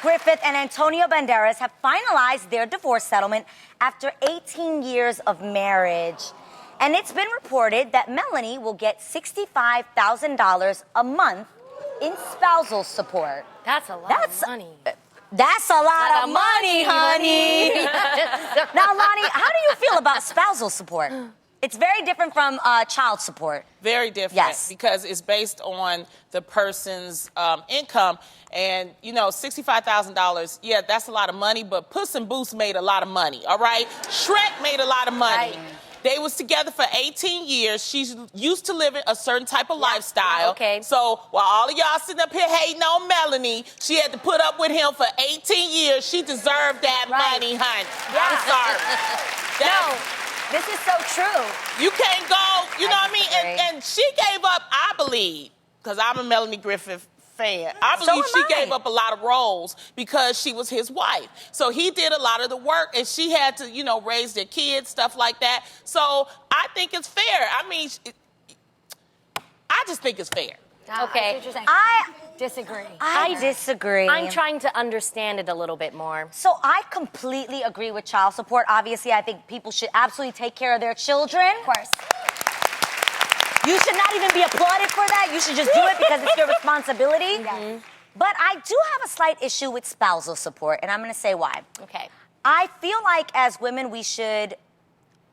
Griffith and Antonio Banderas have finalized their divorce settlement after 18 years of marriage. And it's been reported that Melanie will get $65,000 a month in spousal support. That's a lot of money. That's a lot of money, honey. Now, Lonnie, how do you feel about spousal support? It's very different from child support. Very different. Yes. Because it's based on the person's income. And, you know, $65,000, yeah, that's a lot of money, but Puss in Boots made a lot of money, all right? Shrek made a lot of money. Right. They was together for 18 years. She's used to living a certain type of lifestyle. Okay. So while all of y'all sitting up here hating on Melanie, she had to put up with him for 18 years. She deserved that money, honey. I'm sorry. No, this is so true. You can't go, you know what I mean? And she gave up, I believe, because I'm a Melanie Griffith fan. I believe she gave up a lot of roles because she was his wife. So he did a lot of the work and she had to, you know, raise their kids, stuff like that. So I think it's fair. I mean, I just think it's fair. Okay. I disagree. I disagree. I'm trying to understand it a little bit more. So I completely agree with child support. Obviously, I think people should absolutely take care of their children. Of course. You should not even be applauded for that. You should just do it because it's your responsibility. Mm-hmm. But I do have a slight issue with spousal support, and I'm going to say why. Okay. I feel like as women, we should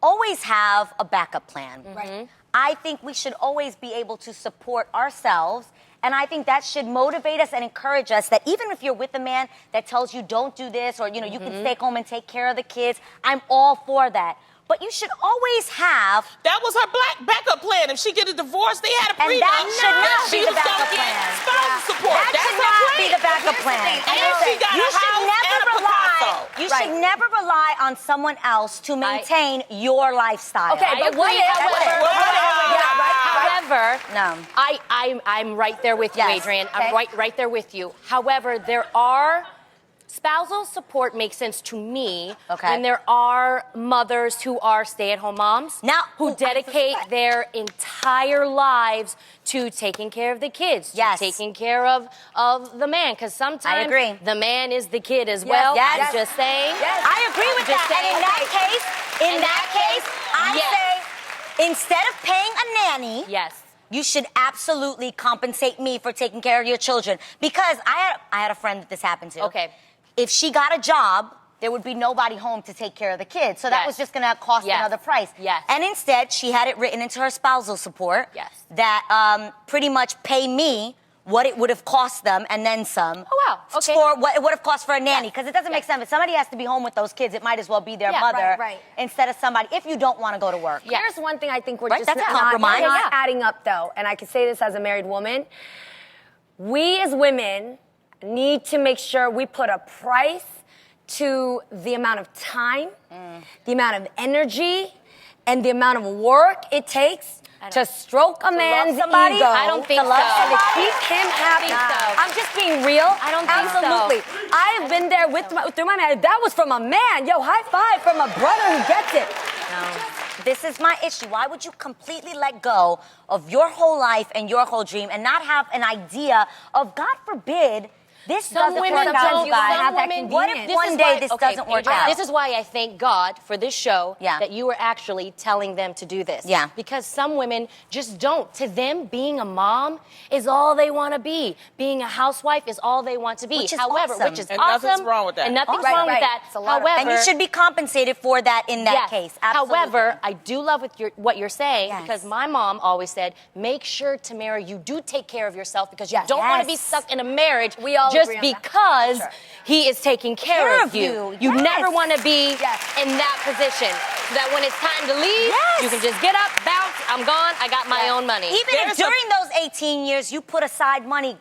always have a backup plan. Right. I think we should always be able to support ourselves. And I think that should motivate us and encourage us that even if you're with a man that tells you don't do this or, you know, you can stay home and take care of the kids, I'm all for that. But you should always have... That was her backup plan. If she get a divorce, they had a prenup. And that should not be the backup She was plan. gonna get spousal support. That That's should her not plan. be the backup plan. And she got You a should house never and a rely. Picasso. You should never rely on someone else to maintain your lifestyle. Okay, but what if, however, No. I'm right there with you, Yes. Adrian. Okay. I'm right there with you. However, there are spousal support makes sense to me when there are mothers who are stay-at-home moms who dedicate their entire lives to taking care of the kids, to taking care of the man, because sometimes the man is the kid as well. I'm just saying. I agree with that. And in that case, I say instead of paying a nanny, you should absolutely compensate me for taking care of your children. Because I had a friend that this happened to. Okay. If she got a job, there would be nobody home to take care of the kids. So that was just going to cost another price. And instead, she had it written into her spousal support that pretty much pay me what it would have cost them and then some. Oh, wow. Okay. For what it would have cost for a nanny. Because it doesn't make sense. If somebody has to be home with those kids, it might as well be their mother instead of somebody, if you don't want to go to work. Here's one thing I think we're just That's a not compromise. adding up, though. And I can say this as a married woman. We as women need to make sure we put a price to the amount of time, the amount of energy, and the amount of work it takes to stroke a man's ego. I don't think so. And to keep him happy. I'm just being real. I don't think so. Absolutely. I have been there through my man. That was from a man. Yo, high five from a brother who gets it. No. This is my issue. Why would you completely let go of your whole life and your whole dream and not have an idea of, God forbid, this doesn't work out, you guys. What if one day this doesn't work out? This is why I thank God for this show that you were actually telling them to do this. Because some women just don't. To them, being a mom is all they want to be. Being a housewife is all they want to be. Which is awesome. And nothing's wrong with that. And nothing's wrong with that. However, and you should be compensated for that in that case. Absolutely. However, I do love what you're saying because my mom always said, make sure, Tamara, you do take care of yourself because you don't want to be stuck in a marriage. We all just because he is taking care of you. You never want to be in that position. So that when it's time to leave, you can just get up, bounce, I'm gone, I got my own money. Even if during those 18 years you put aside money,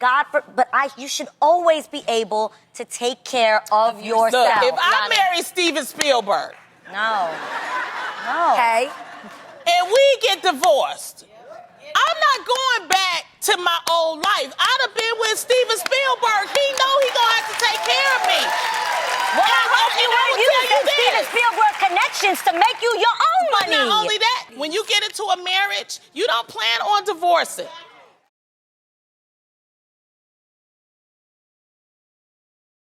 you should always be able to take care of yourself. Look, if I marry Steven Spielberg. No. Okay. And we get divorced, I'm not going back to my old life. I'd have been with Steven Spielberg. He know he gonna have to take care of me. Well, I hope you want to use the Steven Spielberg connections to make you your own money. But not only that, when you get into a marriage, you don't plan on divorcing.